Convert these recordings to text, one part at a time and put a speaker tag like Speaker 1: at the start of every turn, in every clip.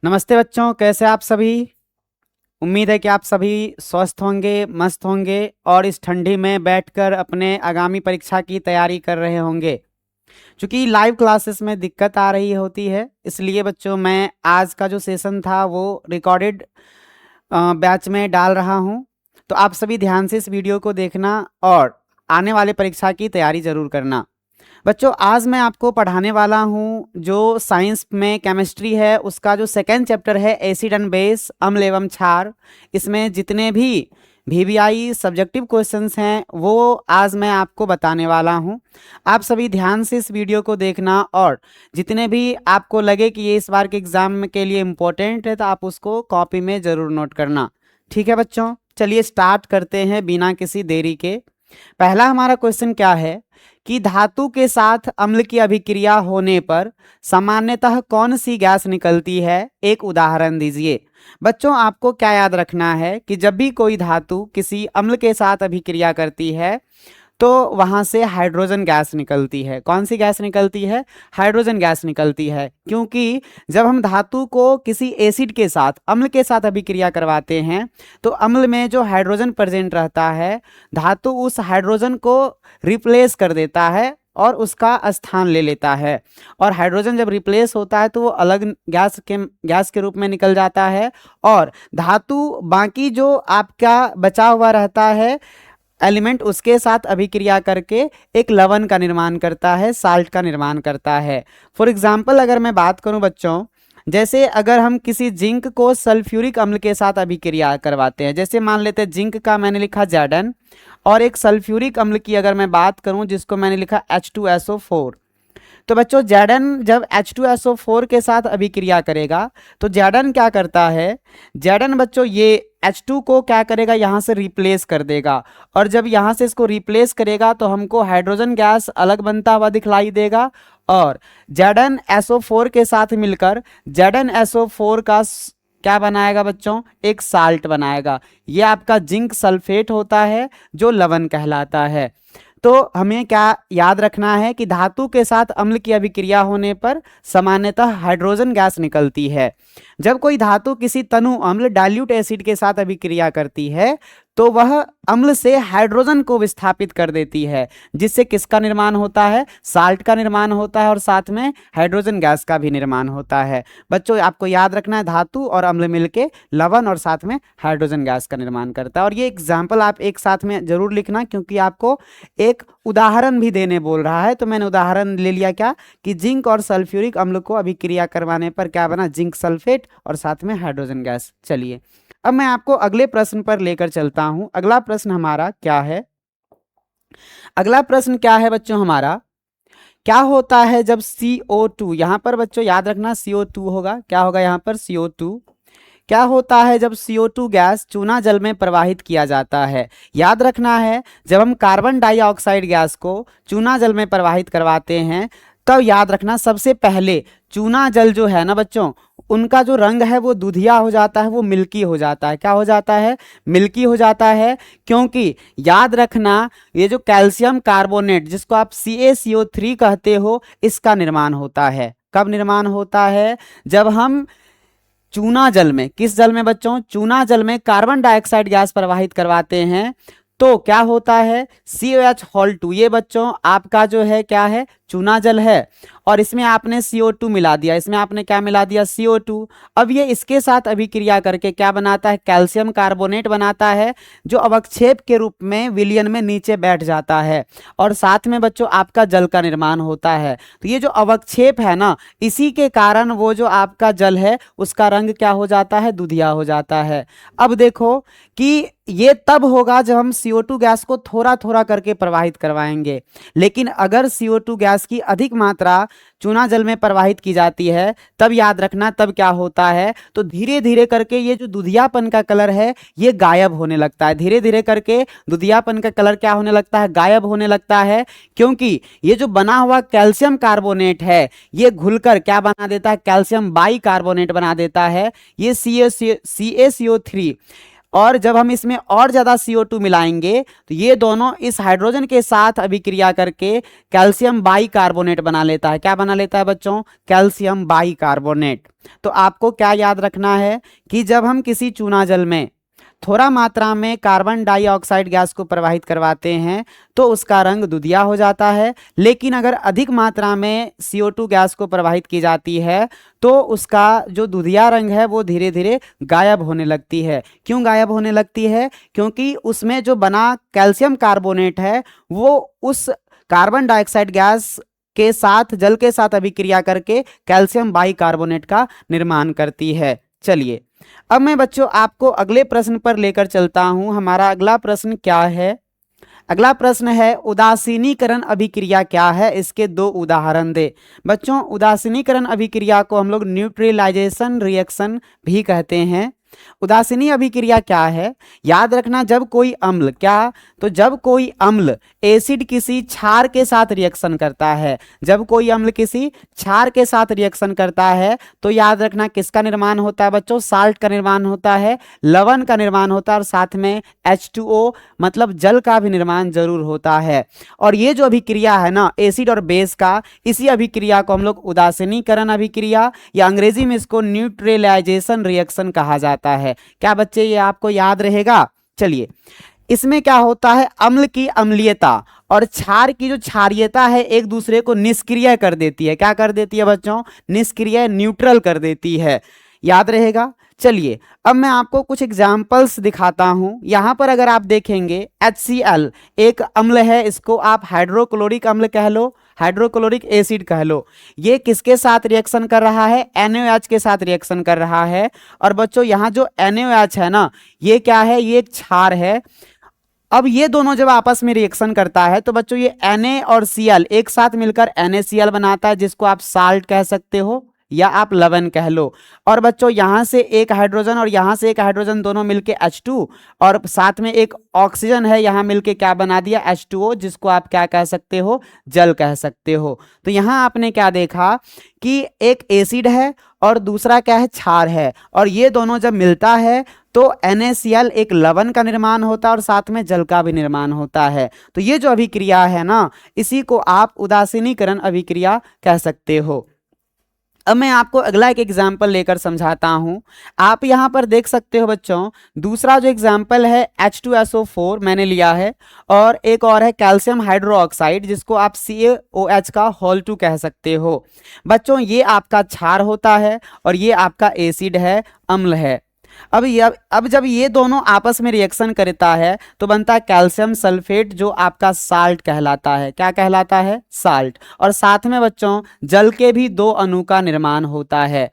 Speaker 1: नमस्ते बच्चों, कैसे आप सभी। उम्मीद है कि आप सभी स्वस्थ होंगे, मस्त होंगे और इस ठंडी में बैठकर अपने आगामी परीक्षा की तैयारी कर रहे होंगे। क्योंकि लाइव क्लासेस में दिक्कत आ रही होती है, इसलिए बच्चों मैं आज का जो सेशन था वो रिकॉर्डेड बैच में डाल रहा हूं। तो आप सभी ध्यान से इस वीडियो को देखना और आने वाले परीक्षा की तैयारी जरूर करना। बच्चों आज मैं आपको पढ़ाने वाला हूँ जो साइंस में केमिस्ट्री है, उसका जो सेकेंड चैप्टर है एसिड एंड बेस, अम्ल एवं क्षार। इसमें जितने भी वीवीआई सब्जेक्टिव क्वेश्चंस हैं वो आज मैं आपको बताने वाला हूँ। आप सभी ध्यान से इस वीडियो को देखना और जितने भी आपको लगे कि ये इस बार के एग्जाम के लिए इम्पोर्टेंट है तो आप उसको कॉपी में ज़रूर नोट करना। ठीक है बच्चों, चलिए स्टार्ट करते हैं बिना किसी देरी के। पहला हमारा क्वेश्चन क्या है कि धातु के साथ अम्ल की अभिक्रिया होने पर सामान्यतः कौन सी गैस निकलती है, एक उदाहरण दीजिए। बच्चों आपको क्या याद रखना है कि जब भी कोई धातु किसी अम्ल के साथ अभिक्रिया करती है तो वहां से हाइड्रोजन गैस निकलती है। कौन सी गैस निकलती है? हाइड्रोजन गैस निकलती है, क्योंकि जब हम धातु को किसी एसिड के साथ, अम्ल के साथ अभिक्रिया करवाते हैं तो अम्ल में जो हाइड्रोजन प्रेजेंट रहता है, धातु उस हाइड्रोजन को रिप्लेस कर देता है और उसका स्थान ले लेता है। और हाइड्रोजन जब रिप्लेस होता है तो वो अलग गैस के रूप में निकल जाता है और धातु बाकी जो आपका बचा हुआ रहता है एलिमेंट, उसके साथ अभिक्रिया करके एक लवण का निर्माण करता है, साल्ट का निर्माण करता है। फॉर एग्जाम्पल अगर मैं बात करूं बच्चों, जैसे अगर हम किसी जिंक को सल्फ्यूरिक अम्ल के साथ अभिक्रिया करवाते हैं, जैसे मान लेते हैं जिंक का मैंने लिखा Zn और एक सल्फ्यूरिक अम्ल की अगर मैं बात करूं जिसको मैंने लिखा H2SO4। तो बच्चों Zn जब H2SO4 के साथ अभिक्रिया करेगा तो Zn क्या करता है, Zn बच्चों ये H2 को क्या करेगा, यहाँ से रिप्लेस कर देगा। और जब यहाँ से इसको रिप्लेस करेगा तो हमको हाइड्रोजन गैस अलग बनता हुआ दिखलाई देगा और ZnSO4 के साथ मिलकर ZnSO4 का क्या बनाएगा बच्चों, एक साल्ट बनाएगा। ये आपका जिंक सल्फेट होता है जो लवण कहलाता है। तो हमें क्या याद रखना है कि धातु के साथ अम्ल की अभिक्रिया होने पर सामान्यतः हाइड्रोजन गैस निकलती है। जब कोई धातु किसी तनु अम्ल डाइल्यूट एसिड के साथ अभिक्रिया करती है तो वह अम्ल से हाइड्रोजन को विस्थापित कर देती है, जिससे किसका निर्माण होता है, साल्ट का निर्माण होता है और साथ में हाइड्रोजन गैस का भी निर्माण होता है। बच्चों आपको याद रखना है धातु और अम्ल मिलके लवण और साथ में हाइड्रोजन गैस का निर्माण करता है। और ये एग्जाम्पल आप एक साथ में जरूर लिखना, क्योंकि आपको एक उदाहरण भी देने बोल रहा है। तो मैंने उदाहरण ले लिया क्या कि जिंक और सल्फ्यूरिक अम्ल को अभिक्रिया करवाने पर क्या बना, जिंक सल्फेट और साथ में हाइड्रोजन गैस। चलिए अब मैं आपको अगले प्रश्न पर लेकर चलता हूं। अगला प्रश्न हमारा क्या है, अगला प्रश्न क्या है बच्चों हमारा, क्या होता है जब CO2, यहां पर बच्चों याद रखना CO2 होगा, क्या होगा यहां पर CO2। क्या होता है जब CO2 गैस चूना जल में प्रवाहित किया जाता है? याद रखना है जब हम कार्बन डाइऑक्साइड गैस को चूना जल में प्रवाहित करवाते हैं तब याद रखना सबसे पहले चूना जल जो है ना बच्चों, उनका जो रंग है वो दूधिया हो जाता है, वो मिल्की हो जाता है। क्या हो जाता है? मिल्की हो जाता है। क्योंकि याद रखना ये जो कैल्शियम कार्बोनेट जिसको आप CaCO3 कहते हो, इसका निर्माण होता है। कब निर्माण होता है? जब हम चूना जल में, किस जल में बच्चों, चूना जल में कार्बन डाइऑक्साइड गैस प्रवाहित करवाते हैं तो क्या होता है, COH2। ये बच्चों आपका जो है क्या है, चूना जल है और इसमें आपने CO2 मिला दिया, इसमें आपने क्या मिला दिया, CO2। अब ये इसके साथ अभिक्रिया करके क्या बनाता है, कैल्शियम कार्बोनेट बनाता है, जो अवक्षेप के रूप में विलयन में नीचे बैठ जाता है और साथ में बच्चों आपका जल का निर्माण होता है। तो ये जो अवक्षेप है ना, इसी के कारण वो जो आपका जल है उसका रंग क्या हो जाता है, दूधिया हो जाता है। अब देखो कि ये तब होगा जब हम CO2 गैस को थोड़ा थोड़ा करके प्रवाहित करवाएंगे, लेकिन अगर CO2 गैस की अधिक मात्रा चूना जल में प्रवाहित की जाती है तब याद रखना तब क्या होता है, तो धीरे धीरे करके ये जो दुधियापन का कलर है ये गायब होने लगता है। धीरे धीरे करके दुधियापन का कलर क्या होने लगता है, गायब होने लगता है। क्योंकि ये जो बना हुआ कैल्शियम कार्बोनेट है ये घुलकर क्या बना देता है, कैल्शियम बाई कार्बोनेट बना देता है। ये CaCO3 और जब हम इसमें और ज़्यादा CO2 मिलाएंगे तो ये दोनों इस हाइड्रोजन के साथ अभिक्रिया करके कैल्शियम बाइकार्बोनेट बना लेता है। क्या बना लेता है बच्चों? Calcium bicarbonate. तो आपको क्या याद रखना है कि जब हम किसी चूना जल में थोड़ा मात्रा में कार्बन डाइऑक्साइड गैस को प्रवाहित करवाते हैं तो उसका रंग दुधिया हो जाता है, लेकिन अगर अधिक मात्रा में CO2 गैस को प्रवाहित की जाती है तो उसका जो दुधिया रंग है वो धीरे धीरे गायब होने लगती है। क्यों गायब होने लगती है? क्योंकि उसमें जो बना कैल्शियम कार्बोनेट है वो उस कार्बन डाइऑक्साइड गैस के साथ, जल के साथ अभिक्रिया करके कैल्शियम बाइकार्बोनेट का निर्माण करती है। चलिए अब मैं बच्चों आपको अगले प्रश्न पर लेकर चलता हूं। हमारा अगला प्रश्न क्या है? अगला प्रश्न है उदासीनीकरण अभिक्रिया क्या है, इसके 2 उदाहरण दे। बच्चों उदासीनीकरण अभिक्रिया को हम लोग न्यूट्रलाइजेशन रिएक्शन भी कहते हैं। उदासीनी अभिक्रिया क्या है? याद रखना, जब कोई अम्ल, क्या तो जब कोई अम्ल एसिड किसी क्षार के साथ रिएक्शन करता है, जब कोई अम्ल किसी क्षार के साथ रिएक्शन करता है तो याद रखना किसका निर्माण होता है बच्चों? साल्ट का निर्माण होता है, लवण का निर्माण होता है और साथ में H2O मतलब जल का भी निर्माण जरूर होता है। और ये जो अभिक्रिया है ना एसिड और बेस का, इसी अभिक्रिया को हम लोग उदासीनीकरण अभिक्रिया या अंग्रेजी में इसको न्यूट्रलाइजेशन रिएक्शन कहा जाता है। क्या बच्चे ये आपको याद रहेगा? चलिए इसमें क्या होता है, अम्ल की अम्लीयता और क्षार की जो क्षारीयता है एक दूसरे को निष्क्रिय कर देती है। क्या कर देती है बच्चों? निष्क्रिय, न्यूट्रल कर देती है। याद रहेगा। चलिए अब मैं आपको कुछ एग्जाम्पल्स दिखाता हूं। यहां पर अगर आप देखेंगे HCl एक अम्ल है, इसको आप हाइड्रोक्लोरिक अम्ल कह लो, हाइड्रोक्लोरिक एसिड कह लो। ये किसके साथ रिएक्शन कर रहा है? NaOH के साथ रिएक्शन कर रहा है। और बच्चों यहाँ जो NaOH है ना, ये क्या है? ये एक क्षार है। अब ये दोनों जब आपस में रिएक्शन करता है तो बच्चों ये Na और Cl एक साथ मिलकर NaCl बनाता है, जिसको आप साल्ट कह सकते हो या आप लवण कह लो। और बच्चों यहां से एक हाइड्रोजन और यहां से एक हाइड्रोजन दोनों मिलके H2 और साथ में एक ऑक्सीजन है, यहां मिलके क्या बना दिया? H2O, जिसको आप क्या कह सकते हो? जल कह सकते हो। तो यहां आपने क्या देखा कि एक एसिड है और दूसरा क्या है? क्षार है। और ये दोनों जब मिलता है तो NaCl एक लवण का निर्माण होता है और साथ में जल का भी निर्माण होता है। तो ये जो अभिक्रिया है ना, इसी को आप उदासीनीकरण अभिक्रिया कह सकते हो। अब मैं आपको अगला एक एग्जाम्पल लेकर समझाता हूं। आप यहां पर देख सकते हो बच्चों, दूसरा जो एग्जाम्पल है H2SO4 मैंने लिया है और एक और है कैल्शियम हाइड्रोक्साइड, जिसको आप CaOH का होल 2 कह सकते हो। बच्चों ये आपका क्षार होता है और ये आपका एसिड है, अम्ल है। अब जब ये दोनों आपस में रिएक्शन करता है तो बनता है कैल्शियम सल्फेट, जो आपका साल्ट कहलाता है। क्या कहलाता है? साल्ट। और साथ में बच्चों जल के भी 2 अणु का निर्माण होता है।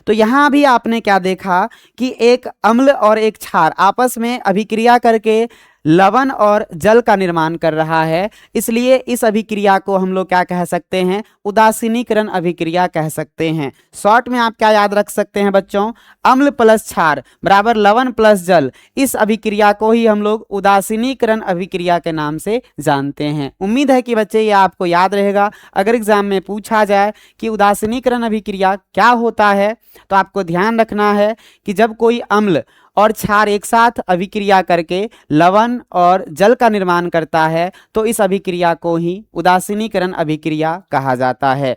Speaker 1: तो यहां भी आपने क्या देखा कि एक अम्ल और एक क्षार आपस में अभिक्रिया करके लवण और जल का निर्माण कर रहा है, इसलिए इस अभिक्रिया को हम लोग क्या कह सकते हैं? उदासीनीकरण अभिक्रिया कह सकते हैं। शॉर्ट में आप क्या याद रख सकते हैं बच्चों? अम्ल प्लस क्षार बराबर लवण प्लस जल। इस अभिक्रिया को ही हम लोग उदासीनीकरण अभिक्रिया के नाम से जानते हैं। उम्मीद है कि बच्चे ये आपको याद रहेगा। अगर एग्जाम में पूछा जाए कि उदासीनीकरण अभिक्रिया क्या होता है तो आपको ध्यान रखना है कि जब कोई अम्ल और क्षार एक साथ अभिक्रिया करके लवण और जल का निर्माण करता है तो इस अभिक्रिया को ही उदासीनीकरण अभिक्रिया कहा जाता है।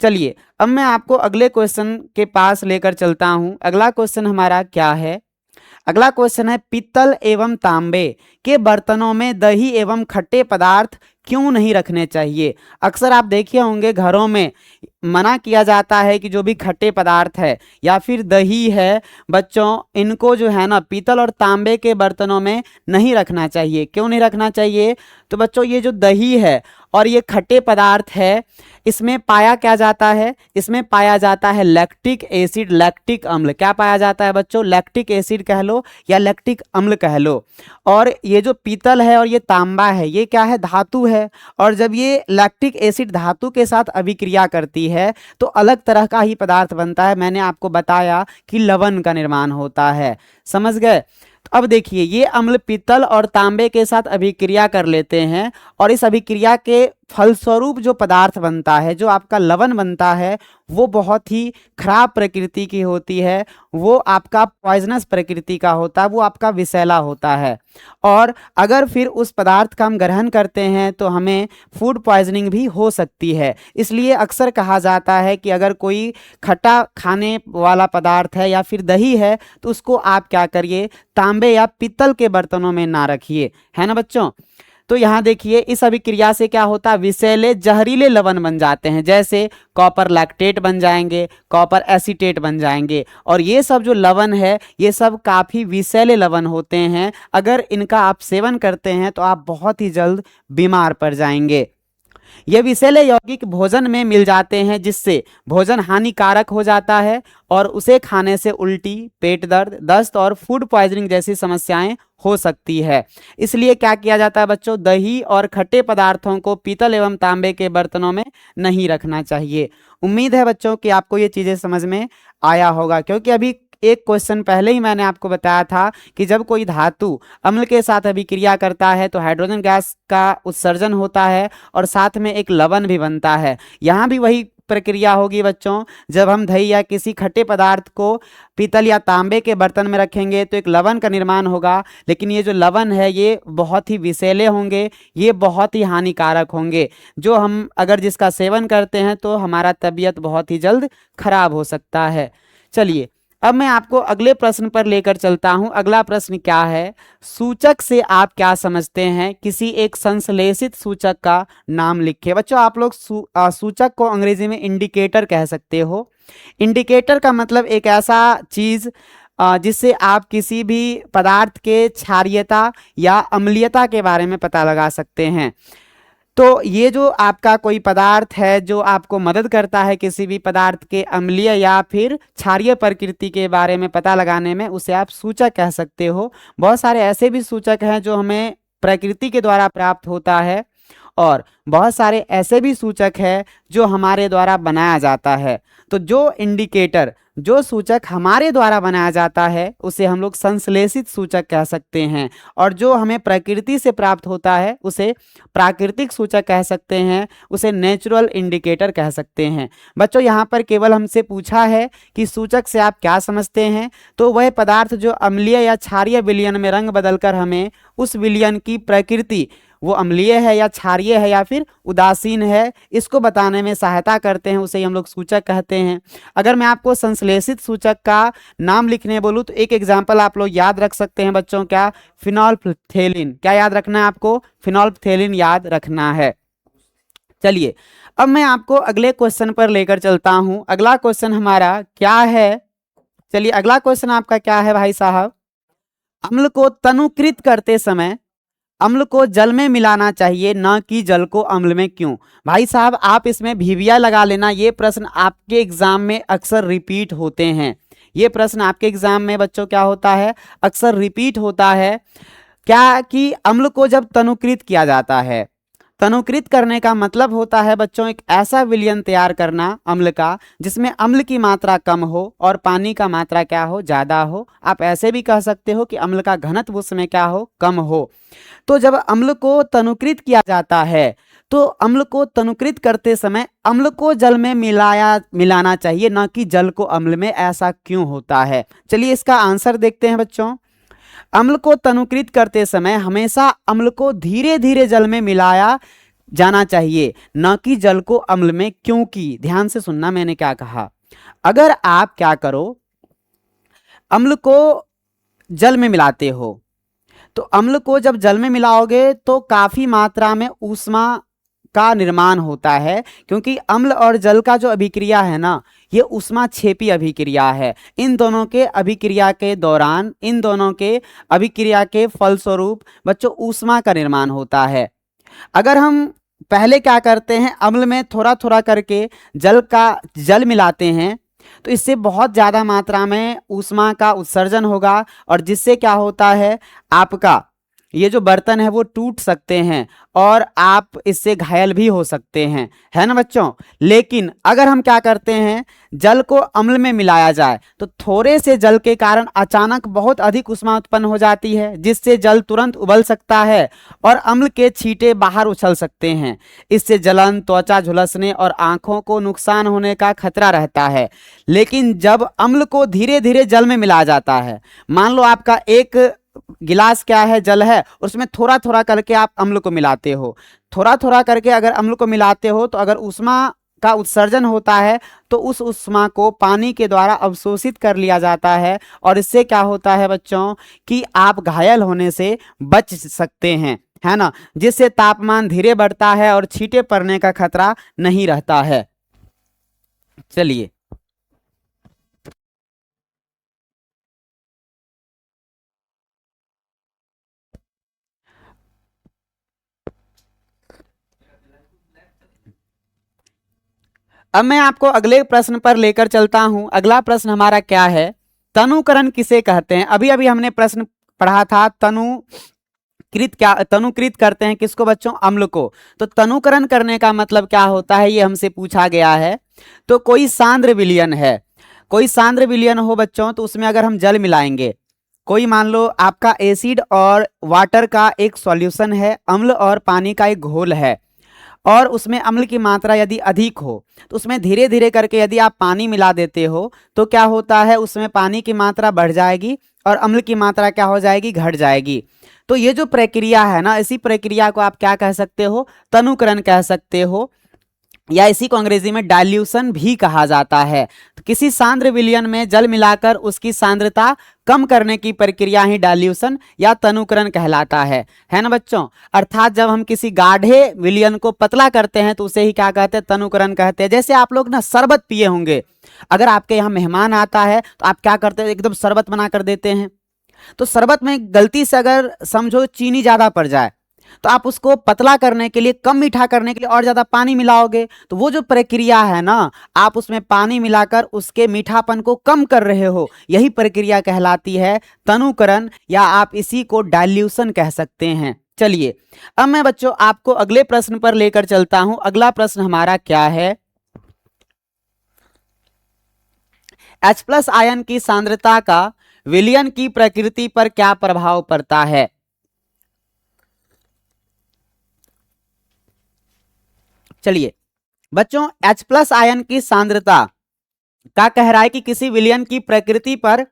Speaker 1: चलिए अब मैं आपको अगले क्वेश्चन के पास लेकर चलता हूं। अगला क्वेश्चन हमारा क्या है? अगला क्वेश्चन है पित्तल एवं तांबे के बर्तनों में दही एवं खट्टे पदार्थ क्यों नहीं रखने चाहिए? अक्सर आप देखे होंगे घरों में मना किया जाता है कि जो भी खट्टे पदार्थ है या फिर दही है बच्चों, इनको जो है ना पीतल और तांबे के बर्तनों में नहीं रखना चाहिए। क्यों नहीं रखना चाहिए? तो बच्चों ये जो दही है और ये खट्टे पदार्थ है, इसमें पाया क्या जाता है? इसमें पाया जाता है लैक्टिक एसिड, लैक्टिक अम्ल। क्या पाया जाता है बच्चों? लैक्टिक एसिड कह लो या लैक्टिक अम्ल कह लो। और ये जो पीतल है और ये तांबा है, ये क्या है? धातु है। और जब ये लैक्टिक एसिड धातु के साथ अभिक्रिया करती है तो अलग तरह का ही पदार्थ बनता है। मैंने आपको बताया कि लवण का निर्माण होता है। समझ गए? तो अब देखिए ये अम्ल पीतल और तांबे के साथ अभिक्रिया कर लेते हैं और इस अभिक्रिया के फलस्वरूप जो पदार्थ बनता है, जो आपका लवण बनता है, वो बहुत ही खराब प्रकृति की होती है, वो आपका पॉइजनस प्रकृति का होता है, वो आपका विषैला होता है। और अगर फिर उस पदार्थ का हम ग्रहण करते हैं तो हमें फूड पॉइजनिंग भी हो सकती है। इसलिए अक्सर कहा जाता है कि अगर कोई खट्टा खाने वाला पदार्थ है या फिर दही है तो उसको आप क्या करिए, तांबे या पीतल के बर्तनों में ना रखिए, है ना बच्चों। तो यहाँ देखिए इस अभिक्रिया से क्या होता है, विषैले जहरीले लवण बन जाते हैं, जैसे कॉपर लैक्टेट बन जाएंगे, कॉपर एसीटेट बन जाएंगे। और ये सब जो लवण है ये सब काफ़ी विषैले लवण होते हैं। अगर इनका आप सेवन करते हैं तो आप बहुत ही जल्द बीमार पड़ जाएंगे। ये विषैले यौगिक भोजन में मिल जाते हैं, जिससे भोजन हानिकारक हो जाता है और उसे खाने से उल्टी, पेट दर्द, दस्त और फूड पॉइजनिंग जैसी समस्याएं हो सकती है। इसलिए क्या किया जाता है बच्चों, दही और खट्टे पदार्थों को पीतल एवं तांबे के बर्तनों में नहीं रखना चाहिए। उम्मीद है बच्चों कि आपको ये चीज़ें समझ में आया होगा, क्योंकि अभी एक क्वेश्चन पहले ही मैंने आपको बताया था कि जब कोई धातु अम्ल के साथ अभिक्रिया करता है तो हाइड्रोजन गैस का उत्सर्जन होता है और साथ में एक लवण भी बनता है। यहाँ भी वही प्रक्रिया होगी बच्चों, जब हम दही या किसी खट्टे पदार्थ को पीतल या तांबे के बर्तन में रखेंगे तो एक लवण का निर्माण होगा, लेकिन ये जो लवण है ये बहुत ही विषैले होंगे, ये बहुत ही हानिकारक होंगे, जो हम अगर जिसका सेवन करते हैं तो हमारा तबीयत बहुत ही जल्द खराब हो सकता है। चलिए अब मैं आपको अगले प्रश्न पर लेकर चलता हूं। अगला प्रश्न क्या है, सूचक से आप क्या समझते हैं, किसी एक संश्लेषित सूचक का नाम लिखिए। बच्चों आप लोग सूचक को अंग्रेजी में इंडिकेटर कह सकते हो। इंडिकेटर का मतलब एक ऐसा चीज जिससे आप किसी भी पदार्थ के क्षारीयता या अम्लीयता के बारे में पता लगा सकते हैं। तो ये जो आपका कोई पदार्थ है जो आपको मदद करता है किसी भी पदार्थ के अम्लीय या फिर क्षारीय प्रकृति के बारे में पता लगाने में, उसे आप सूचक कह सकते हो। बहुत सारे ऐसे भी सूचक हैं जो हमें प्रकृति के द्वारा प्राप्त होता है और बहुत सारे ऐसे भी सूचक है जो हमारे द्वारा बनाया जाता है। तो जो इंडिकेटर, जो सूचक हमारे द्वारा बनाया जाता है उसे हम लोग संश्लेषित सूचक कह सकते हैं, और जो हमें प्रकृति से प्राप्त होता है उसे प्राकृतिक सूचक कह सकते हैं, उसे नेचुरल इंडिकेटर कह सकते हैं। बच्चों यहाँ पर केवल हमसे पूछा है कि सूचक से आप क्या समझते हैं, तो वह पदार्थ जो अम्लीय या क्षारीय विलयन में रंग बदलकर हमें उस विलयन की प्रकृति, वो अम्लीय है या क्षारीय है या फिर उदासीन है, इसको बताने में सहायता करते हैं, उसे हम लोग सूचक कहते हैं। अगर मैं आपको संश्लेषित सूचक का नाम लिखने बोलूँ तो एक एग्जाम्पल आप लोग याद रख सकते हैं बच्चों, क्या, फिनोल्फथेलिन। क्या याद रखना है आपको, फिनोल्फथेलिन याद रखना है। चलिए अब मैं आपको अगले क्वेश्चन पर लेकर चलता हूं। अगला क्वेश्चन हमारा क्या है, चलिए अगला क्वेश्चन आपका क्या है भाई साहब, अम्ल को तनुकृत करते समय अम्ल को जल में मिलाना चाहिए न कि जल को अम्ल में क्यों। भाई साहब आप इसमें भीविया लगा लेना, ये प्रश्न आपके एग्जाम में अक्सर रिपीट होते हैं। ये प्रश्न आपके एग्जाम में बच्चों क्या होता है, अक्सर रिपीट होता है। क्या कि अम्ल को जब तनुकृत किया जाता है, तनुकृत करने का मतलब होता है बच्चों एक ऐसा विलयन तैयार करना अम्ल का जिसमें अम्ल की मात्रा कम हो और पानी का मात्रा क्या हो, ज्यादा हो। आप ऐसे भी कह सकते हो कि अम्ल का घनत्व उसमें क्या हो, कम हो। तो जब अम्ल को तनुकृत किया जाता है तो अम्ल को तनुकृत करते समय अम्ल को जल में मिलाना चाहिए, न कि जल को अम्ल में। ऐसा क्यों होता है, चलिए इसका आंसर देखते हैं बच्चों। अम्ल को तनुकृत करते समय हमेशा अम्ल को धीरे धीरे जल में मिलाया जाना चाहिए, न कि जल को अम्ल में। क्योंकि ध्यान से सुनना मैंने क्या कहा, अगर आप क्या करो, अम्ल को जल में मिलाते हो तो अम्ल को जब जल में मिलाओगे तो काफी मात्रा में ऊष्मा का निर्माण होता है, क्योंकि अम्ल और जल का जो अभिक्रिया है ना, ये ऊष्माक्षेपी अभिक्रिया है। इन दोनों के अभिक्रिया के दौरान, इन दोनों के अभिक्रिया के फलस्वरूप बच्चों ऊष्मा का निर्माण होता है। अगर हम पहले क्या करते हैं, अम्ल में थोड़ा थोड़ा करके जल मिलाते हैं तो इससे बहुत ज़्यादा मात्रा में ऊष्मा का उत्सर्जन होगा, और जिससे क्या होता है, आपका ये जो बर्तन है वो टूट सकते हैं और आप इससे घायल भी हो सकते हैं, है ना बच्चों। लेकिन अगर हम क्या करते हैं, जल को अम्ल में मिलाया जाए तो थोड़े से जल के कारण अचानक बहुत अधिक ऊष्मा उत्पन्न हो जाती है, जिससे जल तुरंत उबल सकता है और अम्ल के छींटे बाहर उछल सकते हैं। इससे जलन, त्वचा झुलसने और आंखों को नुकसान होने का खतरा रहता है। लेकिन जब अम्ल को धीरे धीरे जल में मिलाया जाता है, मान लो आपका एक गिलास क्या है, जल है, उसमें थोड़ा थोड़ा करके आप अम्ल को मिलाते हो, थोड़ा थोड़ा करके अगर अम्ल को मिलाते हो तो अगर ऊष्मा का उत्सर्जन होता है तो उस ऊष्मा को पानी के द्वारा अवशोषित कर लिया जाता है और इससे क्या होता है बच्चों कि आप घायल होने से बच सकते हैं, है ना, जिससे तापमान धीरे बढ़ता है और छींटे पड़ने का खतरा नहीं रहता है। चलिए अब मैं आपको अगले प्रश्न पर लेकर चलता हूं। अगला प्रश्न हमारा क्या है, तनुकरण किसे कहते हैं। अभी अभी हमने प्रश्न पढ़ा था तनुकृत करते हैं किसको बच्चों, अम्ल को। तो तनुकरण करने का मतलब क्या होता है, ये हमसे पूछा गया है। तो कोई सांद्र विलयन है, कोई सांद्र विलयन हो बच्चों, तो उसमें अगर हम जल मिलाएंगे, कोई मान लो आपका एसिड और वाटर का एक सॉल्यूशन है, अम्ल और पानी का एक घोल है, और उसमें अम्ल की मात्रा यदि अधिक हो तो उसमें धीरे धीरे करके यदि आप पानी मिला देते हो तो क्या होता है, उसमें पानी की मात्रा बढ़ जाएगी और अम्ल की मात्रा क्या हो जाएगी, घट जाएगी। तो ये जो प्रक्रिया है ना, इसी प्रक्रिया को आप क्या कह सकते हो, तनुकरण कह सकते हो, या इसी को अंग्रेजी में डाइल्यूशन भी कहा जाता है। तो किसी सांद्र विलयन में जल मिलाकर उसकी सांद्रता कम करने की प्रक्रिया ही डाइल्यूशन या तनुकरण कहलाता है ना बच्चों। अर्थात जब हम किसी गाढ़े विलयन को पतला करते हैं तो उसे ही क्या कहते हैं, तनुकरण कहते हैं। जैसे आप लोग ना शरबत पिए होंगे, अगर आपके यहाँ मेहमान आता है तो आप क्या करते हैं, एकदम शरबत बना कर देते हैं। तो शरबत में गलती से अगर समझो चीनी ज्यादा पड़ जाए तो आप उसको पतला करने के लिए, कम मीठा करने के लिए और ज्यादा पानी मिलाओगे। तो वो जो प्रक्रिया है ना, आप उसमें पानी मिलाकर उसके मीठापन को कम कर रहे हो, यही प्रक्रिया कहलाती है तनुकरण, या आप इसी को डाइल्यूशन कह सकते हैं। चलिए अब मैं बच्चों आपको अगले प्रश्न पर लेकर चलता हूं। अगला प्रश्न हमारा क्या है, H+ आयन की सांद्रता का विलयन की प्रकृति पर क्या प्रभाव पड़ता है। चलिए बच्चों, H+ आयन की सांद्रता का कह रहा है कि किसी विलयन की प्रकृति पर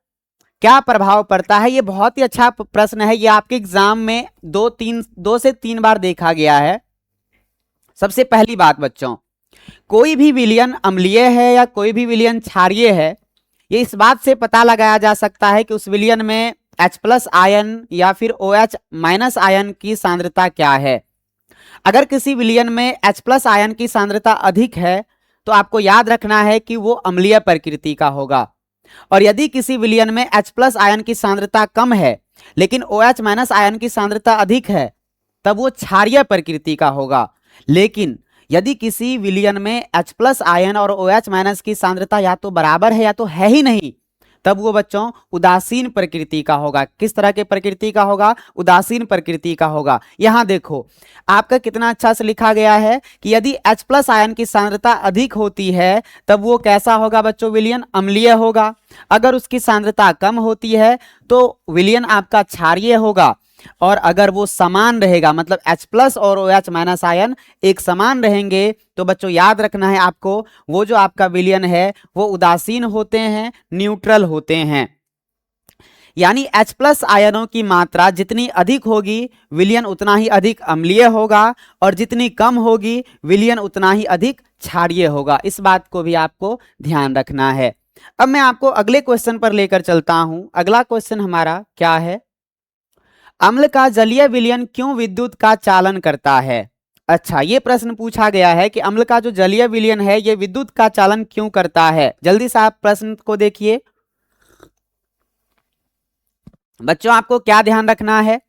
Speaker 1: क्या प्रभाव पड़ता है। ये बहुत ही अच्छा प्रश्न है, ये आपके एग्जाम में 2 से 3 बार देखा गया है। सबसे पहली बात बच्चों, कोई भी विलयन अम्लीय है या कोई भी विलयन क्षारीय है, ये इस बात से पता लगाया जा सकता है कि उस विलयन में H+ आयन या फिर OH- आयन की सांद्रता क्या है। अगर किसी विलयन में H+ आयन की सांद्रता अधिक है तो आपको याद रखना है कि वो अम्लीय प्रकृति का होगा, और यदि किसी विलयन में H+ आयन की सांद्रता कम है लेकिन OH- आयन की सांद्रता अधिक है तब वो क्षारीय प्रकृति का होगा। लेकिन यदि किसी विलयन में H+ आयन और OH- की सांद्रता या तो बराबर है या तो है ही नहीं, तब वो बच्चों उदासीन प्रकृति का होगा। किस तरह के प्रकृति का होगा, उदासीन प्रकृति का होगा। यहां देखो आपका कितना अच्छा से लिखा गया है कि यदि H+ आयन की सांद्रता अधिक होती है तब वो कैसा होगा बच्चों, विलयन अम्लीय होगा। अगर उसकी सांद्रता कम होती है तो विलयन आपका क्षारीय होगा, और अगर वो समान रहेगा, मतलब H+ और OH- आयन एक समान रहेंगे, तो बच्चों याद रखना है आपको, वो जो आपका विलयन है वो उदासीन होते हैं, न्यूट्रल होते हैं। यानी H+ आयनों की मात्रा जितनी अधिक होगी विलयन उतना ही अधिक अम्लीय होगा, और जितनी कम होगी विलयन उतना ही अधिक क्षारीय होगा। इस बात को भी आपको ध्यान रखना है। अब मैं आपको अगले क्वेश्चन पर लेकर चलता हूं। अगला क्वेश्चन हमारा क्या है, अम्ल का जलीय विलयन क्यों विद्युत का चालन करता है। अच्छा, ये प्रश्न पूछा गया है कि अम्ल का जो जलीय विलयन है ये विद्युत का चालन क्यों करता है। जल्दी से आप प्रश्न को देखिए बच्चों, आपको क्या ध्यान रखना है,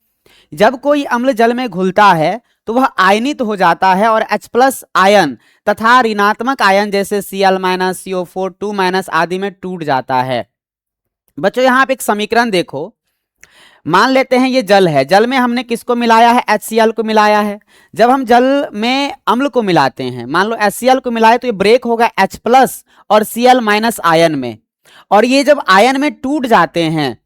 Speaker 1: जब कोई अम्ल जल में घुलता है तो वह आयनित हो जाता है और H+ आयन तथा ऋणात्मक आयन जैसे Cl- CO4 2- आदि में टूट जाता है। बच्चों यहां आप एक समीकरण देखो, मान लेते हैं ये जल है, जल में हमने किसको मिलाया है, HCl को मिलाया है। जब हम जल में अम्ल को मिलाते हैं, मान लो HCl को मिलाए तो ये ब्रेक होगा H+ और Cl- आयन में, और ये जब आयन में टूट जाते हैं,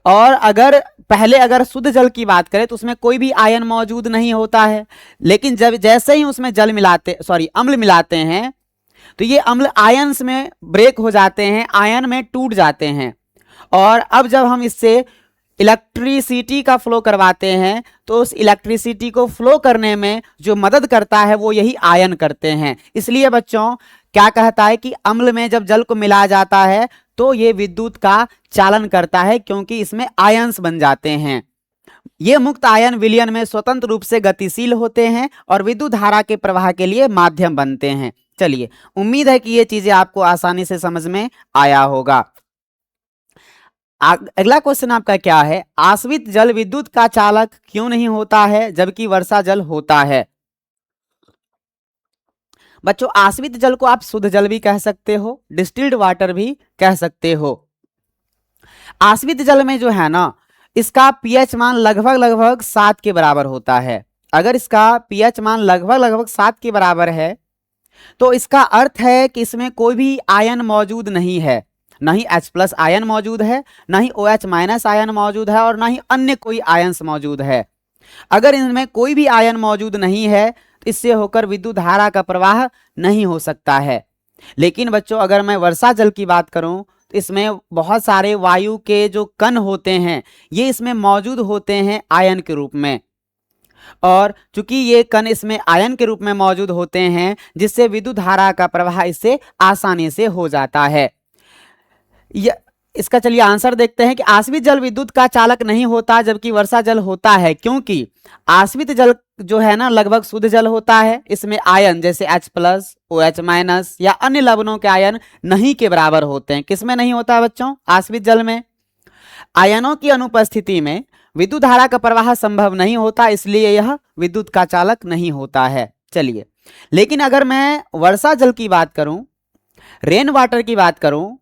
Speaker 1: और अगर शुद्ध जल की बात करें तो उसमें कोई भी आयन मौजूद नहीं होता है, लेकिन जब जैसे ही उसमें अम्ल मिलाते हैं तो ये अम्ल आयन्स में ब्रेक हो जाते हैं, आयन में टूट जाते हैं, और अब जब हम इससे इलेक्ट्रिसिटी का फ्लो करवाते हैं तो उस इलेक्ट्रिसिटी को फ्लो करने में जो मदद करता है वो यही आयन करते हैं। इसलिए बच्चों क्या कहता है कि अम्ल में जब जल को मिलाया जाता है तो ये विद्युत का चालन करता है, क्योंकि इसमें आयन्स बन जाते हैं। ये मुक्त आयन विलयन में स्वतंत्र रूप से गतिशील होते हैं और विद्युत धारा के प्रवाह के लिए माध्यम बनते हैं। चलिए, उम्मीद है कि ये चीजें आपको आसानी से समझ में आया होगा। अगला क्वेश्चन आपका क्या है, आश्रित जल विद्युत का चालक क्यों नहीं होता है जबकि वर्षा जल होता है। बच्चों, आश्रित जल को आप शुद्ध जल भी कह सकते हो, डिस्टिल्ड वाटर भी कह सकते हो। आश्रित जल में जो है ना, इसका पीएच मान लगभग 7 के बराबर होता है। अगर इसका पीएच मान लगभग 7 के बराबर है तो इसका अर्थ है कि इसमें कोई भी आयन मौजूद नहीं है, ना ही H+ आयन मौजूद है, ना ही OH- आयन मौजूद है, और ना ही अन्य कोई आयन्स मौजूद है। अगर इनमें कोई भी आयन मौजूद नहीं है तो इससे होकर विद्युत धारा का प्रवाह नहीं हो सकता है। लेकिन बच्चों, अगर मैं वर्षा जल की बात करूं तो इसमें बहुत सारे वायु के जो कण होते हैं ये इसमें मौजूद होते हैं आयन के रूप में, और चूंकि ये कण इसमें आयन के रूप में मौजूद होते हैं जिससे विद्युत धारा का प्रवाह इससे आसानी से हो जाता है। इसका चलिए आंसर देखते हैं कि आश्रित जल विद्युत का चालक नहीं होता जबकि वर्षा जल होता है, क्योंकि आश्रित जल जो है ना लगभग शुद्ध जल होता है। इसमें आयन जैसे H+, OH- या अन्य लवणों के आयन नहीं के बराबर होते हैं। किसमें नहीं होता है बच्चों, आश्रित जल में। आयनों की अनुपस्थिति में विद्युत धारा का प्रवाह संभव नहीं होता, इसलिए यह विद्युत का चालक नहीं होता है। चलिए, लेकिन अगर मैं वर्षा जल की बात करूं, रेन वाटर की बात करूं,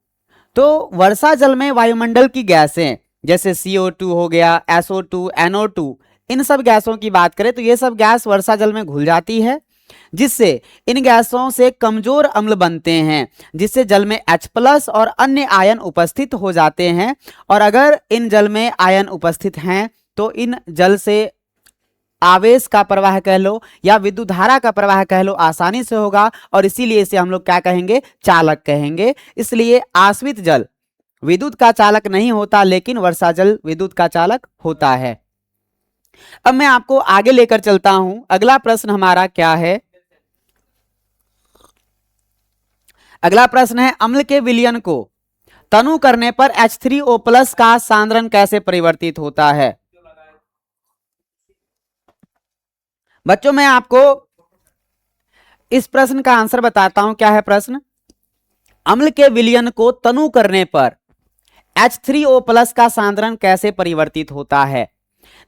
Speaker 1: तो वर्षा जल में वायुमंडल की गैसें जैसे CO2 हो गया, SO2, NO2, इन सब गैसों की बात करें तो ये सब गैस वर्षा जल में घुल जाती है, जिससे इन गैसों से कमजोर अम्ल बनते हैं, जिससे जल में H+ और अन्य आयन उपस्थित हो जाते हैं। और अगर इन जल में आयन उपस्थित हैं तो इन जल से आवेश का प्रवाह कह लो या विद्युत धारा का प्रवाह कह लो आसानी से होगा, और इसीलिए इसे हम लोग क्या कहेंगे, चालक कहेंगे। इसलिए आश्रित जल विद्युत का चालक नहीं होता, लेकिन वर्षा जल विद्युत का चालक होता है। अब मैं आपको आगे लेकर चलता हूं। अगला प्रश्न हमारा क्या है, अगला प्रश्न है अम्ल के विलयन को तनु करने पर H3O+ का सांद्रण कैसे परिवर्तित होता है। बच्चों, मैं आपको इस प्रश्न का आंसर बताता हूं। क्या है प्रश्न, अम्ल के विलयन को तनु करने पर H3O+ का सांद्रण कैसे परिवर्तित होता है।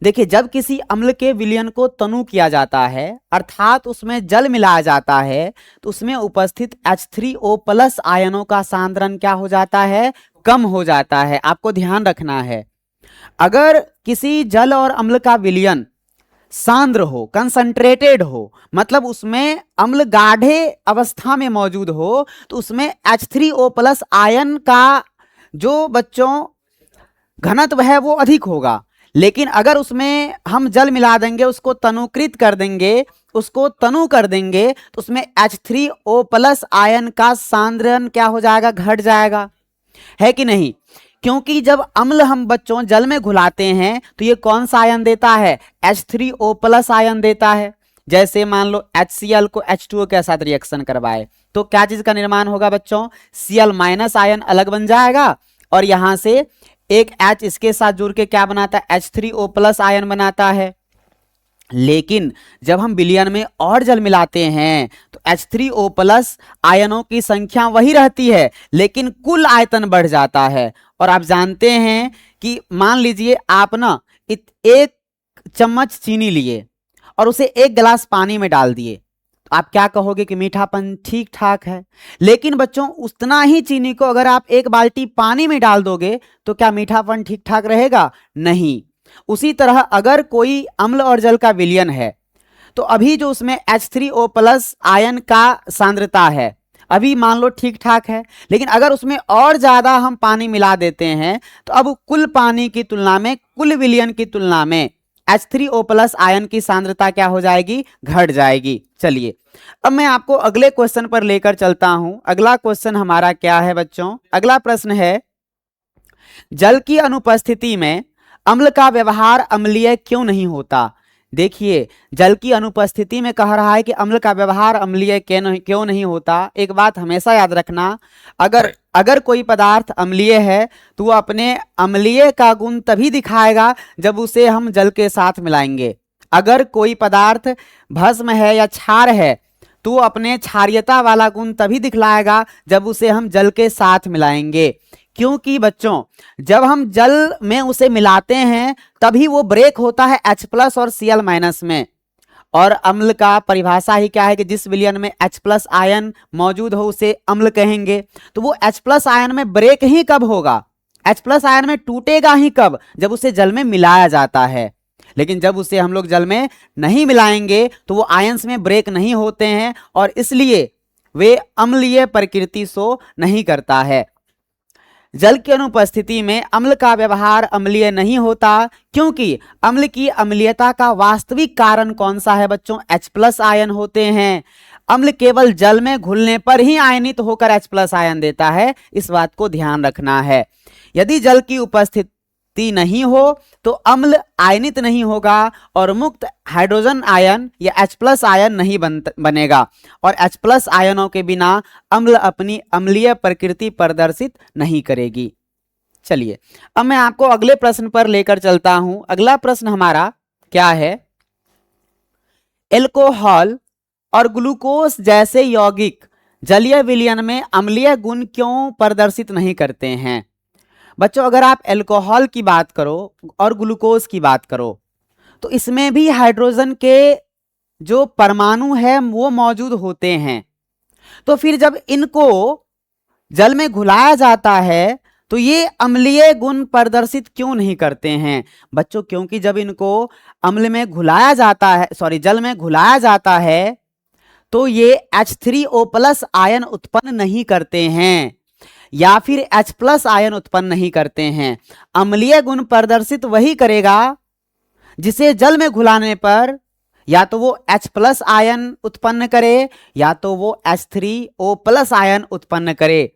Speaker 1: देखिए, जब किसी अम्ल के विलयन को तनु किया जाता है अर्थात उसमें जल मिलाया जाता है तो उसमें उपस्थित H3O+ आयनों का सांद्रण क्या हो जाता है, कम हो जाता है। आपको ध्यान रखना है, अगर किसी जल और अम्ल का विलयन सांद्र हो, कंसंट्रेटेड हो, मतलब उसमें अम्ल गाढ़े अवस्था में मौजूद हो, तो उसमें H3O+ आयन का जो बच्चों घनत्व है वो अधिक होगा। लेकिन अगर उसमें हम जल मिला देंगे, उसको तनुकृत कर देंगे, उसको तनु कर देंगे, तो उसमें H3O+ आयन का सांद्रण क्या हो जाएगा, घट जाएगा, है कि नहीं। क्योंकि जब अम्ल हम बच्चों जल में घुलाते हैं तो ये कौन सा आयन देता है, H3O+ आयन देता है। जैसे मान लो HCl को H2O के साथ रिएक्शन करवाए तो क्या चीज का निर्माण होगा बच्चों, Cl- आयन अलग बन जाएगा, और यहां से एक H इसके साथ जुड़ के क्या बनाता है, H3O+ आयन बनाता है। लेकिन जब हम विलयन में और जल मिलाते हैं तो H3O+ आयनों की संख्या वही रहती है, लेकिन कुल आयतन बढ़ जाता है। और आप जानते हैं कि मान लीजिए आप ना 1 चम्मच चीनी लिए और उसे 1 गिलास पानी में डाल दिए, तो आप क्या कहोगे कि मीठापन ठीक ठाक है। लेकिन बच्चों, उतना ही चीनी को अगर आप 1 बाल्टी पानी में डाल दोगे तो क्या मीठापन ठीक ठाक रहेगा, नहीं। उसी तरह अगर कोई अम्ल और जल का विलयन है तो अभी जो उसमें H3O प्लस आयन का सांद्रता है अभी मान लो ठीक ठाक है, लेकिन अगर उसमें और ज्यादा हम पानी मिला देते हैं तो अब कुल पानी की तुलना में, कुल विलयन की तुलना में H3O प्लस आयन की सांद्रता क्या हो जाएगी, घट जाएगी। चलिए अब मैं आपको अगले क्वेश्चन पर लेकर चलता हूं। अगला क्वेश्चन हमारा क्या है बच्चों, अगला प्रश्न है जल की अनुपस्थिति में अम्ल का व्यवहार अम्लीय क्यों नहीं होता। देखिए जल की अनुपस्थिति में कह रहा है कि अम्ल का व्यवहार अम्लीय क्यों नहीं होता। एक बात हमेशा याद रखना, अगर कोई पदार्थ अम्लीय है तो वो अपने अम्लीय का गुण तभी दिखाएगा जब उसे हम जल के साथ मिलाएंगे। अगर कोई पदार्थ भस्म है या क्षार है तो वो अपने क्षारीयता वाला गुण तभी दिखलाएगा जब उसे हम जल के साथ मिलाएंगे। क्योंकि बच्चों जब हम जल में उसे मिलाते हैं तभी वो ब्रेक होता है H प्लस और Cl माइनस में। और अम्ल का परिभाषा ही क्या है कि जिस विलयन में H प्लस आयन मौजूद हो उसे अम्ल कहेंगे। तो वो H प्लस आयन में ब्रेक ही कब होगा, H प्लस आयन में टूटेगा ही कब, जब उसे जल में मिलाया जाता है। लेकिन जब उसे हम लोग जल में नहीं मिलाएंगे तो वो आयंस में ब्रेक नहीं होते हैं और इसलिए वे अम्लीय प्रकृति शो नहीं करता है। जल की अनुपस्थिति में अम्ल का व्यवहार अम्लीय नहीं होता क्योंकि अम्ल की अम्लीयता का वास्तविक कारण कौन सा है बच्चों, H प्लस आयन होते हैं। अम्ल केवल जल में घुलने पर ही आयनित होकर H प्लस आयन देता है, इस बात को ध्यान रखना है। यदि जल की उपस्थिति नहीं हो तो अम्ल आयनित नहीं होगा और मुक्त हाइड्रोजन आयन या H प्लस आयन नहीं बनेगा और H प्लस आयनों के बिना अम्ल अपनी अम्लीय प्रकृति प्रदर्शित नहीं करेगी। चलिए अब मैं आपको अगले प्रश्न पर लेकर चलता हूं। अगला प्रश्न हमारा क्या है, एल्कोहल और ग्लूकोज जैसे यौगिक जलीय विलयन में अम्लीय गुण क्यों प्रदर्शित नहीं करते हैं। बच्चों अगर आप एल्कोहल की बात करो और ग्लूकोज की बात करो तो इसमें भी हाइड्रोजन के जो परमाणु है वो मौजूद होते हैं। तो फिर जब इनको जल में घुलाया जाता है तो ये अम्लीय गुण प्रदर्शित क्यों नहीं करते हैं बच्चों, क्योंकि जब इनको अम्ल में घुलाया जाता है, जल में घुलाया जाता है तो ये H3O प्लस आयन उत्पन्न नहीं करते हैं या फिर H प्लस आयन उत्पन्न नहीं करते हैं। अम्लीय गुण प्रदर्शित वही करेगा जिसे जल में घुलाने पर या तो वो H प्लस आयन उत्पन्न करे या तो वो H3O प्लस आयन उत्पन्न करे।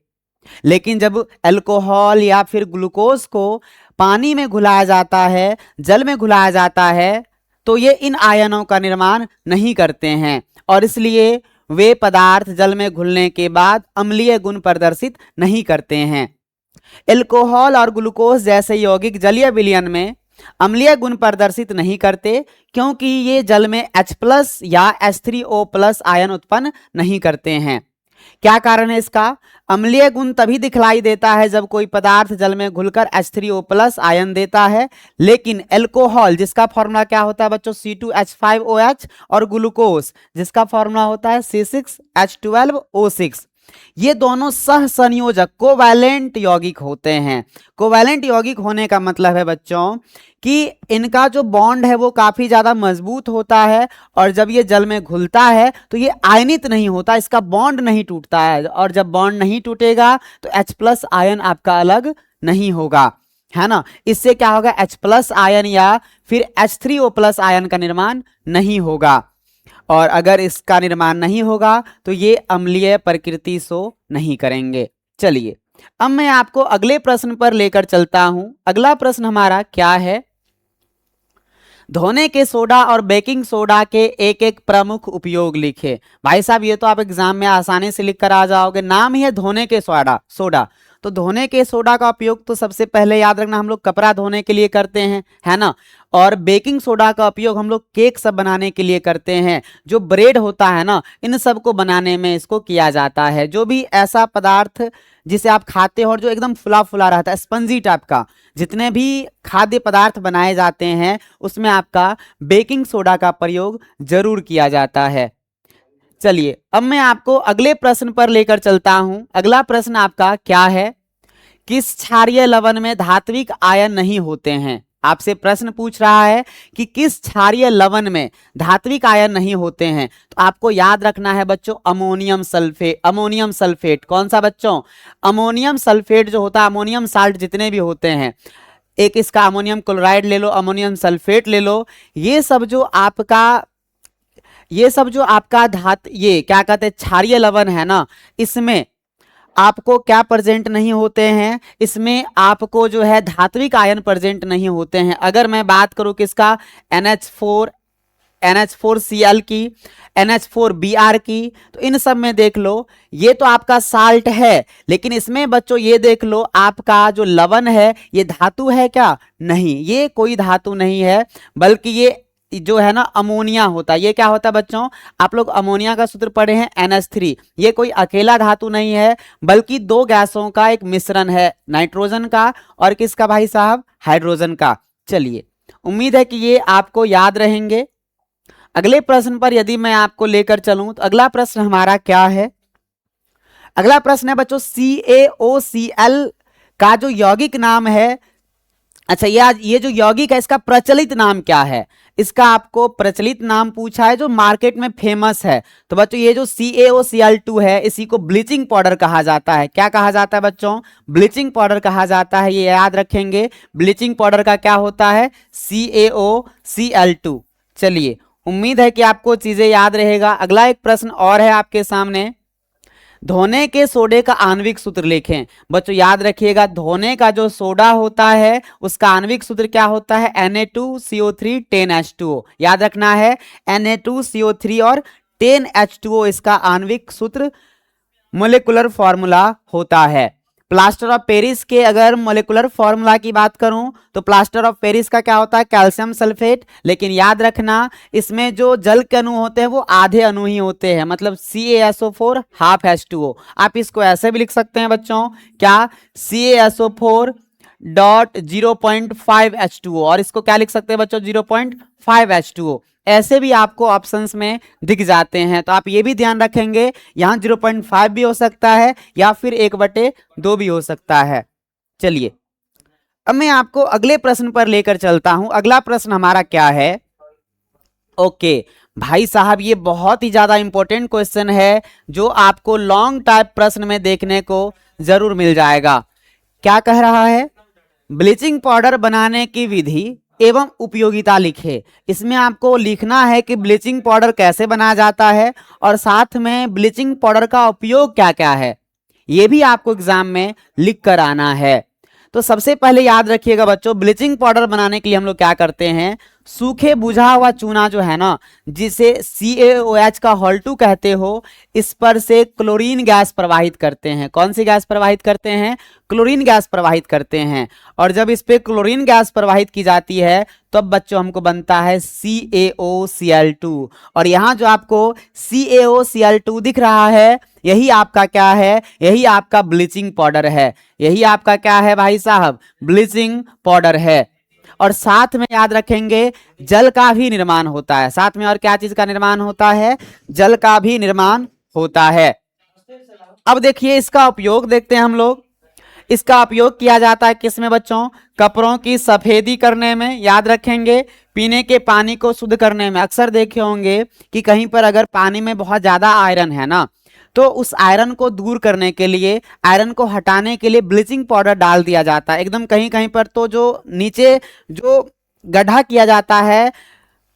Speaker 1: लेकिन जब अल्कोहल या फिर ग्लूकोज को पानी में घुलाया जाता है, जल में घुलाया जाता है तो ये इन आयनों का निर्माण नहीं करते हैं और इसलिए वे पदार्थ जल में घुलने के बाद अम्लीय गुण प्रदर्शित नहीं करते हैं। एल्कोहल और ग्लूकोज जैसे यौगिक जलीय विलयन में अम्लीय गुण प्रदर्शित नहीं करते क्योंकि ये जल में H प्लस या H3O प्लस आयन उत्पन्न नहीं करते हैं। क्या कारण है इसका, अम्लीय गुण तभी दिखलाई देता है जब कोई पदार्थ जल में घुलकर H3O प्लस आयन देता है। लेकिन एल्कोहल जिसका फॉर्मूला क्या होता है बच्चों C2H5OH और ग्लूकोज जिसका फॉर्मूला होता है C6H12O6, ये दोनों सह संयोजक कोवैलेंट यौगिक होते हैं। कोवैलेंट यौगिक होने का मतलब है बच्चों कि इनका जो बॉन्ड है वो काफी ज्यादा मजबूत होता है और जब ये जल में घुलता है तो ये आयनित नहीं होता, इसका बॉन्ड नहीं टूटता है और जब बॉन्ड नहीं टूटेगा तो H प्लस आयन आपका अलग नहीं होगा, है ना। इससे क्या होगा, H प्लस आयन या फिर H3O प्लस आयन का निर्माण नहीं होगा और अगर इसका निर्माण नहीं होगा तो ये अम्लीय प्रकृति शो नहीं करेंगे। चलिए अब मैं आपको अगले प्रश्न पर लेकर चलता हूं। अगला प्रश्न हमारा क्या है, धोने के सोडा और बेकिंग सोडा के एक एक प्रमुख उपयोग लिखे। भाई साहब ये तो आप एग्जाम में आसानी से लिख कर आ जाओगे, नाम ही है धोने के सोडा। तो धोने के सोडा का उपयोग तो सबसे पहले याद रखना हम लोग कपड़ा धोने के लिए करते हैं, है ना। और बेकिंग सोडा का उपयोग हम लोग केक सब बनाने के लिए करते हैं। जो ब्रेड होता है ना, इन सब को बनाने में इसको किया जाता है। जो भी ऐसा पदार्थ जिसे आप खाते हो और जो एकदम फुला फुला रहता है, स्पंजी टाइप का, जितने भी खाद्य पदार्थ बनाए जाते हैं उसमें आपका बेकिंग सोडा का प्रयोग जरूर किया जाता है। चलिए अब मैं आपको अगले प्रश्न पर लेकर चलता हूं। अगला प्रश्न आपका क्या है, किस क्षारीय लवण में धात्विक आयन नहीं होते हैं। आपसे प्रश्न पूछ रहा है कि किस क्षारीय लवण में धात्विक आयन नहीं होते हैं, तो आपको याद रखना है बच्चों अमोनियम सल्फेट। अमोनियम सल्फेट कौन सा बच्चों? अमोनियम सल्फेट जो होता है, अमोनियम साल्ट जितने भी होते हैं, एक इसका अमोनियम क्लोराइड ले लो, अमोनियम सल्फेट ले लो, ये सब जो आपका ये क्या कहते हैं क्षारीय लवण है ना, इसमें आपको क्या प्रेजेंट नहीं होते हैं, इसमें आपको जो है धात्विक आयन प्रेजेंट नहीं होते हैं। अगर मैं बात करूं किसका, NH4Cl की, NH4Br की, तो इन सब में देख लो ये तो आपका साल्ट है, लेकिन इसमें बच्चों ये देख लो आपका जो लवण है ये धातु है क्या? नहीं, ये कोई धातु नहीं है, बल्कि ये जो है ना अमोनिया होता है। ये क्या होता है बच्चों? आप लोग अमोनिया का सूत्र पढ़े हैं NH3। ये कोई अकेला धातु नहीं है, बल्कि दो गैसों का एक मिश्रण है, नाइट्रोजन का और किसका भाई साहब? हाइड्रोजन का। चलिए, उम्मीद है कि ये आपको याद रहेंगे। अगले प्रश्न पर यदि मैं आपको लेकर चलूं तो अगला प्रश्न हमारा क्या है? अगला प्रश्न है बच्चों CaOCl का जो यौगिक नाम है, अच्छा ये जो यौगिक है इसका प्रचलित नाम क्या है? इसका आपको प्रचलित नाम पूछा है जो मार्केट में फेमस है। तो बच्चों ये जो CaOCl2 है इसी को ब्लीचिंग पाउडर कहा जाता है। क्या कहा जाता है बच्चों? ब्लीचिंग पाउडर कहा जाता है, ये याद रखेंगे। ब्लीचिंग पाउडर का क्या होता है? CaOCl2। चलिए, उम्मीद है कि आपको चीजें याद रहेगा। अगला एक प्रश्न और है आपके सामने, धोने के सोडे का आणविक सूत्र लिखें। बच्चों याद रखिएगा, धोने का जो सोडा होता है उसका आणविक सूत्र क्या होता है? Na2CO3 10H2O। याद रखना है Na2CO3 और 10H2O इसका आणविक सूत्र मोलिकुलर फॉर्मूला होता है। प्लास्टर ऑफ पेरिस के अगर मोलिकुलर फॉर्मूला की बात करूं तो प्लास्टर ऑफ पेरिस का क्या होता है? Calcium sulphate. लेकिन याद रखना इसमें जो जल के अणु होते हैं वो आधे अणु ही होते हैं, मतलब CaSO4 हाफ H2O। आप इसको ऐसे भी लिख सकते हैं बच्चों, क्या? CaSO4 डॉट 0.5 H2O, और इसको क्या लिख सकते हैं बच्चों? 0.5 H2O। ऐसे भी आपको ऑप्शंस में दिख जाते हैं, तो आप ये भी ध्यान रखेंगे यहां 0.5 भी हो सकता है या फिर 1/2 भी हो सकता है। चलिए, अब मैं आपको अगले प्रश्न पर लेकर चलता हूं। अगला प्रश्न हमारा क्या है? ओके भाई साहब, ये बहुत ही ज्यादा इंपॉर्टेंट क्वेश्चन है जो आपको लॉन्ग टाइप प्रश्न में देखने को जरूर मिल जाएगा। क्या कह रहा है? ब्लीचिंग पाउडर बनाने की विधि एवं उपयोगिता लिखे। इसमें आपको लिखना है कि ब्लीचिंग पाउडर कैसे बनाया जाता है और साथ में ब्लीचिंग पाउडर का उपयोग क्या क्या है, ये भी आपको एग्जाम में लिख कर आना है। तो सबसे पहले याद रखिएगा बच्चों, ब्लीचिंग पाउडर बनाने के लिए हम लोग क्या करते हैं? सूखे बुझा हुआ चूना जो है ना, जिसे CaOH का Hol2 कहते हो, इस पर से क्लोरीन गैस प्रवाहित करते हैं। कौन सी गैस प्रवाहित करते हैं? क्लोरीन गैस प्रवाहित करते हैं। और जब इस पे क्लोरीन गैस प्रवाहित की जाती है तब बच्चों हमको बनता है CaOCl2। और यहाँ जो आपको CaOCl2 दिख रहा है यही आपका क्या है? यही आपका ब्लीचिंग पाउडर है। यही आपका क्या है भाई साहब? ब्लीचिंग पाउडर है। और साथ में याद रखेंगे जल का भी निर्माण होता है। साथ में और क्या चीज का निर्माण होता है? जल का भी निर्माण होता है। अब देखिए इसका उपयोग देखते हैं हम लोग। इसका उपयोग किया जाता है किसमें बच्चों? कपड़ों की सफेदी करने में, याद रखेंगे पीने के पानी को शुद्ध करने में। अक्सर देखे होंगे कि कहीं पर अगर पानी में बहुत ज्यादा आयरन है ना, तो उस आयरन को दूर करने के लिए, आयरन को हटाने के लिए ब्लीचिंग पाउडर डाल दिया जाता है। एकदम कहीं कहीं पर तो जो नीचे जो गड्ढा किया जाता है,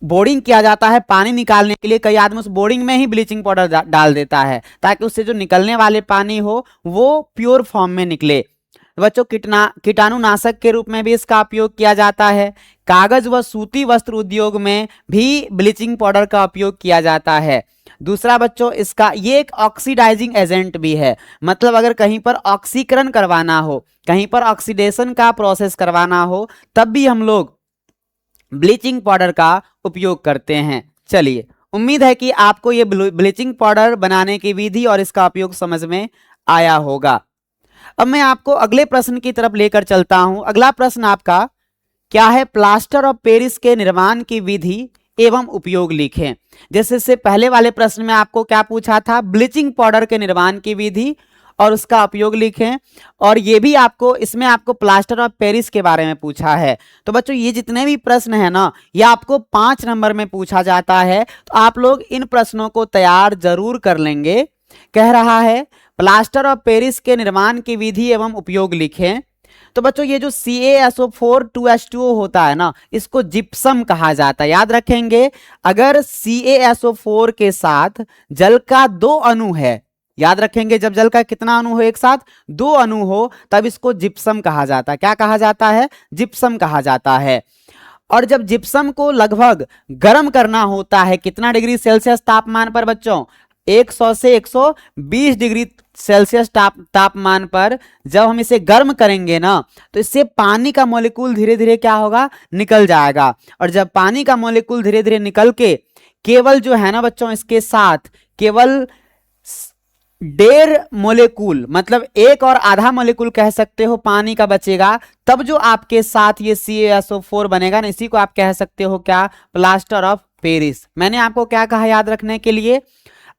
Speaker 1: बोरिंग किया जाता है पानी निकालने के लिए, कई आदमी उस बोरिंग में ही ब्लीचिंग पाउडर डाल देता है ताकि उससे जो निकलने वाले पानी हो वो प्योर फॉर्म में निकले। बच्चों कीटाणुनाशक के रूप में भी इसका उपयोग किया जाता है। कागज व सूती वस्त्र उद्योग में भी ब्लीचिंग पाउडर का उपयोग किया जाता है। दूसरा बच्चों इसका ये एक ऑक्सीडाइजिंग एजेंट भी है, मतलब अगर कहीं पर ऑक्सीकरण करवाना हो, कहीं पर ऑक्सीडेशन का प्रोसेस करवाना हो, तब भी हम लोग ब्लीचिंग पाउडर का उपयोग करते हैं। चलिए, उम्मीद है कि आपको ये ब्लीचिंग पाउडर बनाने की विधि और इसका उपयोग समझ में आया होगा। अब मैं आपको अगले प्रश्न की तरफ लेकर चलता हूं। अगला प्रश्न आपका क्या है? प्लास्टर ऑफ पेरिस के निर्माण की विधि एवं उपयोग लिखें। जैसे से पहले वाले प्रश्न में आपको क्या पूछा था? ब्लीचिंग पाउडर के निर्माण की विधि और उसका उपयोग लिखें। और ये भी आपको इसमें आपको प्लास्टर ऑफ पेरिस के बारे में पूछा है। तो बच्चों ये जितने भी प्रश्न है ना, ये आपको 5 नंबर में पूछा जाता है, तो आप लोग इन प्रश्नों को तैयार जरूर कर लेंगे। कह रहा है प्लास्टर ऑफ पेरिस के निर्माण की विधि एवं उपयोग लिखें। तो बच्चों ये जो CaSO4 2H2O होता है ना, इसको जिप्सम कहा जाता है, याद रखेंगे। अगर CaSO4 के साथ जल का 2 अणु है, याद रखेंगे, जब जल का कितना अणु हो, एक साथ 2 अणु हो, तब इसको जिप्सम कहा जाता है। क्या कहा जाता है? जिप्सम कहा जाता है। और जब जिप्सम को लगभग गर्म करना होता है, कितना डिग्री सेल्सियस तापमान पर बच्चों? 100 से 120 डिग्री सेल्सियस तापमान पर जब हम इसे गर्म करेंगे ना, तो इससे पानी का मॉलिक्यूल धीरे धीरे क्या होगा? निकल जाएगा। और जब पानी का मॉलिक्यूल धीरे धीरे निकल के केवल जो है ना बच्चों, इसके साथ केवल 1.5 मोलेकुल, मतलब 1 और आधा मोलेकुल कह सकते हो, पानी का बचेगा, तब जो आपके साथ ये CaSO4 बनेगा ना, इसी को आप कह सकते हो क्या? Plaster of Paris. मैंने आपको क्या कहा याद रखने के लिए?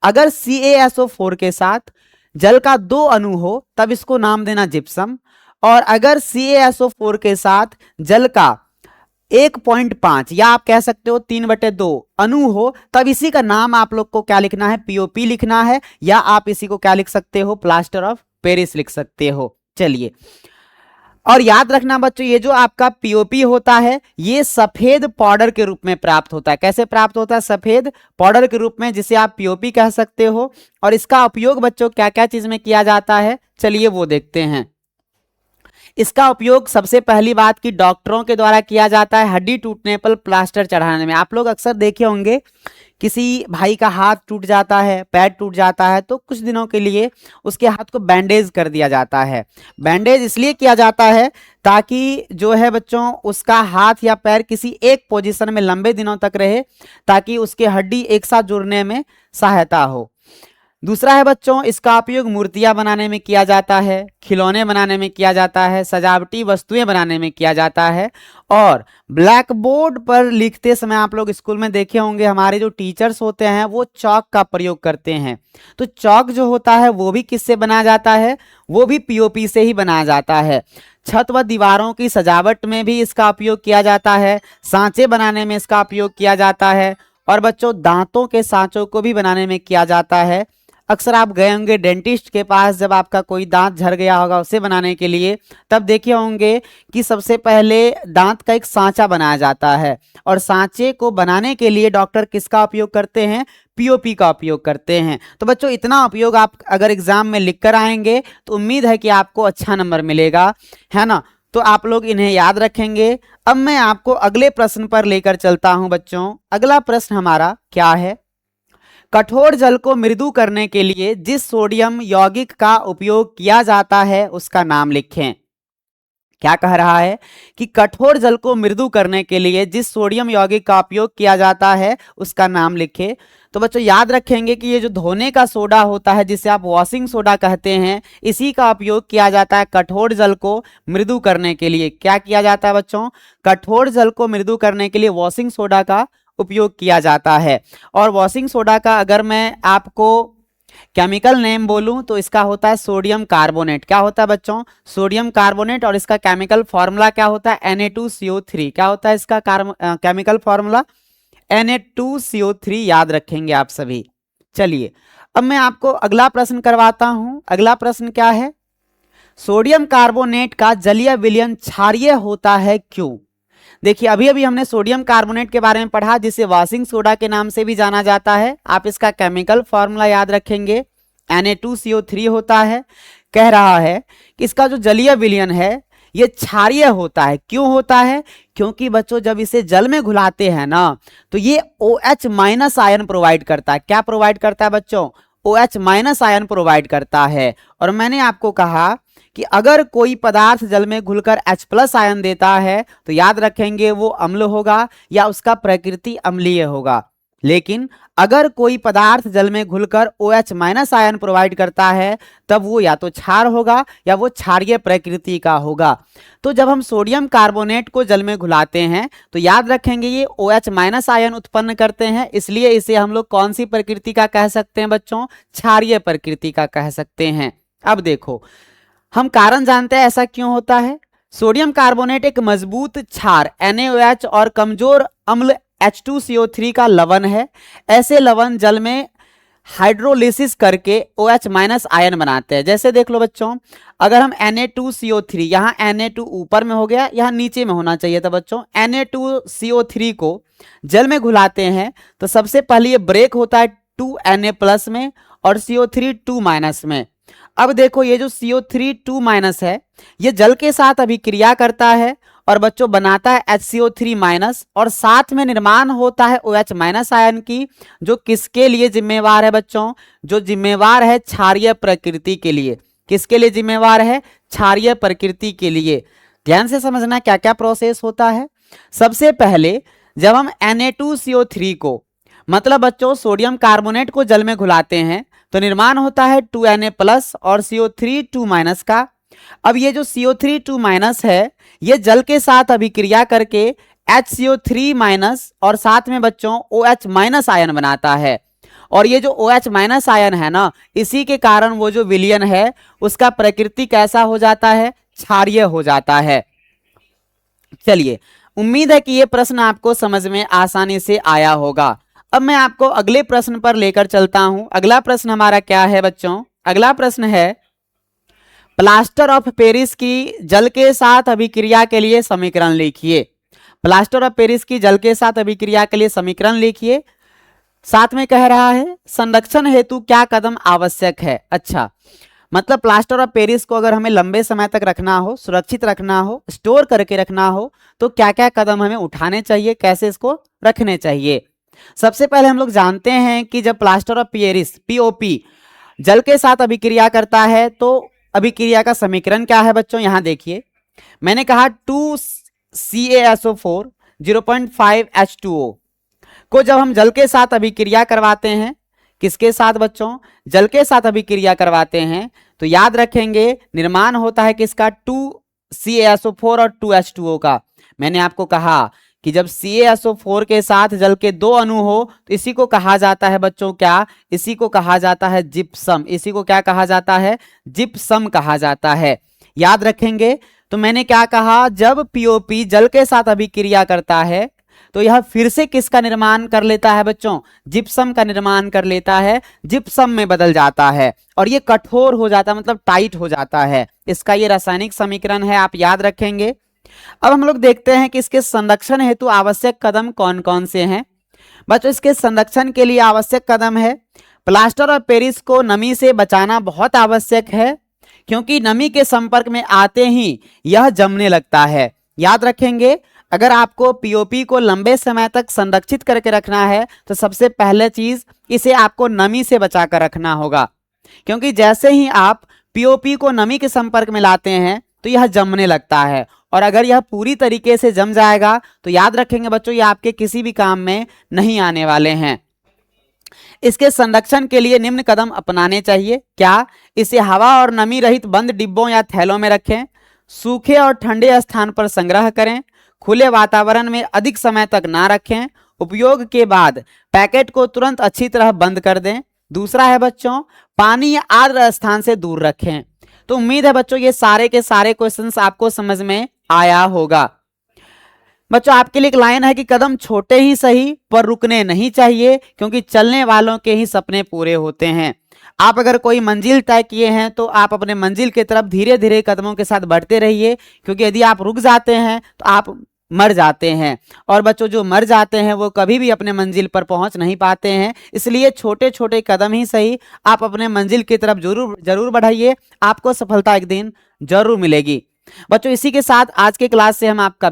Speaker 1: अगर CaSO4 के साथ जल का 2 अणु हो, तब इसको नाम देना जिप्सम। और अगर CaSO4 के साथ जल का 1.5 या आप कह सकते हो 3/2 अणु हो, तब इसी का नाम आप लोग को क्या लिखना है? POP लिखना है, या आप इसी को क्या लिख सकते हो? प्लास्टर ऑफ पेरिस लिख सकते हो। चलिए, और याद रखना बच्चों, ये जो आपका POP होता है, ये सफेद पाउडर के रूप में प्राप्त होता है। कैसे प्राप्त होता है? सफेद पाउडर के रूप में, जिसे आप POP कह सकते हो। और इसका उपयोग बच्चों क्या क्या चीज में किया जाता है, चलिए वो देखते हैं। इसका उपयोग सबसे पहली बात की डॉक्टरों के द्वारा किया जाता है हड्डी टूटने पर प्लास्टर चढ़ाने में। आप लोग अक्सर देखे होंगे, किसी भाई का हाथ टूट जाता है, पैर टूट जाता है, तो कुछ दिनों के लिए उसके हाथ को बैंडेज कर दिया जाता है। बैंडेज इसलिए किया जाता है ताकि जो है बच्चों, उसका हाथ या पैर किसी एक पोजीशन में लंबे दिनों तक रहे, ताकि उसके हड्डी एक साथ जुड़ने में सहायता हो। दूसरा है बच्चों, इसका उपयोग मूर्तियां बनाने में किया जाता है, खिलौने बनाने में किया जाता है, सजावटी वस्तुएं बनाने में किया जाता है। और ब्लैक बोर्ड पर लिखते समय आप लोग स्कूल में देखे होंगे, हमारे जो टीचर्स होते हैं वो चॉक का प्रयोग करते हैं। तो चॉक जो होता है वो भी किससे बनाया जाता है? वो भी POP से ही बनाया जाता है। छत व दीवारों की सजावट में भी इसका उपयोग किया जाता है, सांचे बनाने में इसका उपयोग किया जाता है। और बच्चों, दांतों के सांचों को भी बनाने में किया जाता है। अक्सर आप गए होंगे डेंटिस्ट के पास, जब आपका कोई दांत झड़ गया होगा उसे बनाने के लिए, तब देखे होंगे कि सबसे पहले दांत का एक सांचा बनाया जाता है। और सांचे को बनाने के लिए डॉक्टर किसका उपयोग करते हैं? POP का उपयोग करते हैं। तो बच्चों, इतना उपयोग आप अगर एग्जाम में लिख कर आएंगे तो उम्मीद है कि आपको अच्छा नंबर मिलेगा, है ना। तो आप लोग इन्हें याद रखेंगे। अब मैं आपको अगले प्रश्न पर लेकर चलता हूं बच्चों। अगला प्रश्न हमारा क्या है? कठोर जल को मृदु करने के लिए जिस सोडियम यौगिक का उपयोग किया जाता है उसका नाम लिखें। क्या कह रहा है कि कठोर जल को मृदु करने के लिए जिस सोडियम यौगिक का उपयोग किया जाता है उसका नाम लिखें। तो बच्चों याद रखेंगे कि ये जो धोने का सोडा होता है, जिसे आप वॉशिंग सोडा कहते हैं, इसी का उपयोग किया जाता है कठोर जल को मृदु करने के लिए। क्या किया जाता है बच्चों? कठोर जल को मृदु करने के लिए वॉशिंग सोडा का उपयोग किया जाता है। और वॉशिंग सोडा का अगर मैं आपको केमिकल नेम बोलूं तो इसका होता है सोडियम कार्बोनेट। क्या होता है बच्चों? Sodium carbonate. और इसका केमिकल फॉर्मूला क्या होता है? Na2CO3। क्या होता है इसका केमिकल फॉर्मूला? Na2CO3। याद रखेंगे आप सभी। चलिए, अब मैं आपको अगला प्रश्न करवाता हूं। अगला प्रश्न क्या है? सोडियम कार्बोनेट का जलीय विलयन क्षारीय होता है, क्यों? देखिए, अभी अभी हमने सोडियम कार्बोनेट के बारे में पढ़ा, जिसे वॉशिंग सोडा के नाम से भी जाना जाता है। आप इसका केमिकल फॉर्मूला याद रखेंगे, Na2CO3 होता है। कह रहा है कि इसका जो जलीय विलयन है ये क्षारीय होता है। क्यों होता है? क्योंकि बच्चों, जब इसे जल में घुलाते हैं ना, तो ये OH- आयन प्रोवाइड करता है। क्या प्रोवाइड करता है बच्चों? OH- आयन प्रोवाइड करता है। और मैंने आपको कहा कि अगर कोई पदार्थ जल में घुलकर H+ आयन देता है तो याद रखेंगे वो अम्ल होगा या उसका प्रकृति अम्लीय होगा। लेकिन अगर कोई पदार्थ जल में घुलकर OH- आयन प्रोवाइड करता है, तब वो या तो क्षार होगा या वो क्षारीय प्रकृति का होगा। तो जब हम सोडियम कार्बोनेट को जल में घुलाते हैं तो याद रखेंगे ये OH- आयन उत्पन्न करते हैं, इसलिए इसे हम लोग कौन सी प्रकृति का कह सकते हैं बच्चों? क्षारीय प्रकृति का कह सकते हैं। अब देखो, हम कारण जानते हैं ऐसा क्यों होता है। सोडियम कार्बोनेट एक मजबूत क्षार NaOH और कमजोर अम्ल H2CO3 का लवण है। ऐसे लवण जल में हाइड्रोलिसिस करके OH माइनस आयन बनाते हैं। जैसे देख लो बच्चों, अगर हम Na2CO3, यहाँ Na2 ऊपर में हो गया, यहाँ नीचे में होना चाहिए था बच्चों, Na2CO3 को जल में घुलाते हैं तो सबसे पहले ये ब्रेक होता है 2Na प्लस में और CO3 2 माइनस में। अब देखो ये जो CO3 2 माइनस है ये जल के साथ अभिक्रिया करता है और बच्चों बनाता है HCO3 माइनस और साथ में निर्माण होता है OH माइनस आयन की, जो किसके लिए जिम्मेवार है बच्चों, जो जिम्मेवार है क्षारीय प्रकृति के लिए। किसके लिए जिम्मेवार है? क्षारीय प्रकृति के लिए। ध्यान से समझना क्या क्या प्रोसेस होता है। सबसे पहले जब हम Na2CO3 को, मतलब बच्चों सोडियम कार्बोनेट को जल में घुलाते हैं तो निर्माण होता है 2Na प्लस और CO3 2 माइनस का। अब ये जो CO3 2 माइनस है ये जल के साथ अभिक्रिया करके HCO3 माइनस और साथ में बच्चों OH माइनस आयन बनाता है। और ये जो OH माइनस आयन है ना, इसी के कारण वो जो विलयन है उसका प्रकृति कैसा हो जाता है? क्षारीय हो जाता है। चलिए, उम्मीद है कि ये प्रश्न आपको समझ में आसानी से आया होगा। अब मैं आपको अगले प्रश्न पर लेकर चलता हूं। अगला प्रश्न हमारा क्या है बच्चों? अगला प्रश्न है प्लास्टर ऑफ पेरिस की जल के साथ अभिक्रिया के लिए समीकरण लिखिए। प्लास्टर ऑफ पेरिस की जल के साथ अभिक्रिया के लिए समीकरण लिखिए। साथ में कह रहा है संरक्षण हेतु क्या कदम आवश्यक है। अच्छा, मतलब प्लास्टर ऑफ पेरिस को अगर हमें लंबे समय तक रखना हो, सुरक्षित रखना हो, स्टोर करके रखना हो तो क्या क्या कदम हमें उठाने चाहिए, कैसे इसको रखने चाहिए। सबसे पहले हम लोग जानते हैं कि जब प्लास्टर ऑफ पेरिस POP जल के साथ अभिक्रिया करता है तो अभिक्रिया का समीकरण क्या है बच्चों? यहां देखिए, मैंने कहा 2CaSO4 0.5 H2O को जब हम जल के साथ अभिक्रिया करवाते हैं, किसके साथ बच्चों? जल के साथ अभिक्रिया करवाते हैं तो याद रखेंगे निर्माण होता है किसका? 2CaSO4 और 2H2O का। मैंने आपको कहा कि जब CaSO4 के साथ जल के दो अणु हो तो इसी को कहा जाता है बच्चों क्या? इसी को कहा जाता है जिप्सम। इसी को क्या कहा जाता है? जिप्सम कहा जाता है। याद रखेंगे। तो मैंने क्या कहा, जब POP जल के साथ अभिक्रिया करता है तो यह फिर से किसका निर्माण कर लेता है बच्चों? जिप्सम का निर्माण कर लेता है, जिप्सम में बदल जाता है और ये कठोर हो जाता है, मतलब टाइट हो जाता है। इसका ये रासायनिक समीकरण है, आप याद रखेंगे। अब हम लोग देखते हैं कि इसके संरक्षण हेतु आवश्यक कदम कौन कौन से हैं। बच्चों इसके संरक्षण के लिए आवश्यक कदम है, प्लास्टर ऑफ पेरिस को नमी से बचाना बहुत आवश्यक है, क्योंकि नमी के संपर्क में आते ही यह जमने लगता है। याद रखेंगे, अगर आपको POP को लंबे समय तक संरक्षित करके रखना है तो सबसे पहले चीज इसे आपको नमी से बचाकर रखना होगा, क्योंकि जैसे ही आप POP को नमी के संपर्क में लाते हैं तो यह जमने लगता है और अगर यह पूरी तरीके से जम जाएगा तो याद रखेंगे बच्चों ये आपके किसी भी काम में नहीं आने वाले हैं। इसके संरक्षण के लिए निम्न कदम अपनाने चाहिए। क्या? इसे हवा और नमी रहित बंद डिब्बों या थैलों में रखें, सूखे और ठंडे स्थान पर संग्रह करें, खुले वातावरण में अधिक समय तक ना रखें, उपयोग के बाद पैकेट को तुरंत अच्छी तरह बंद कर दें। दूसरा है बच्चों, पानी या आर्द्र स्थान से दूर रखें। तो उम्मीद है बच्चों ये सारे के सारे क्वेश्चंस आपको समझ में आया होगा। बच्चों आपके लिए एक लाइन है कि कदम छोटे ही सही पर रुकने नहीं चाहिए, क्योंकि चलने वालों के ही सपने पूरे होते हैं। आप अगर कोई मंजिल तय किए हैं तो आप अपने मंजिल की तरफ धीरे धीरे कदमों के साथ बढ़ते रहिए, क्योंकि यदि आप रुक जाते हैं तो आप मर जाते हैं और बच्चों जो मर जाते हैं वो कभी भी अपने मंजिल पर पहुंच नहीं पाते हैं। इसलिए छोटे छोटे कदम ही सही आप अपने मंजिल की तरफ जरूर बढ़ाइए, आपको सफलता एक दिन जरूर मिलेगी। बच्चों इसी के साथ आज के क्लास से हम आपका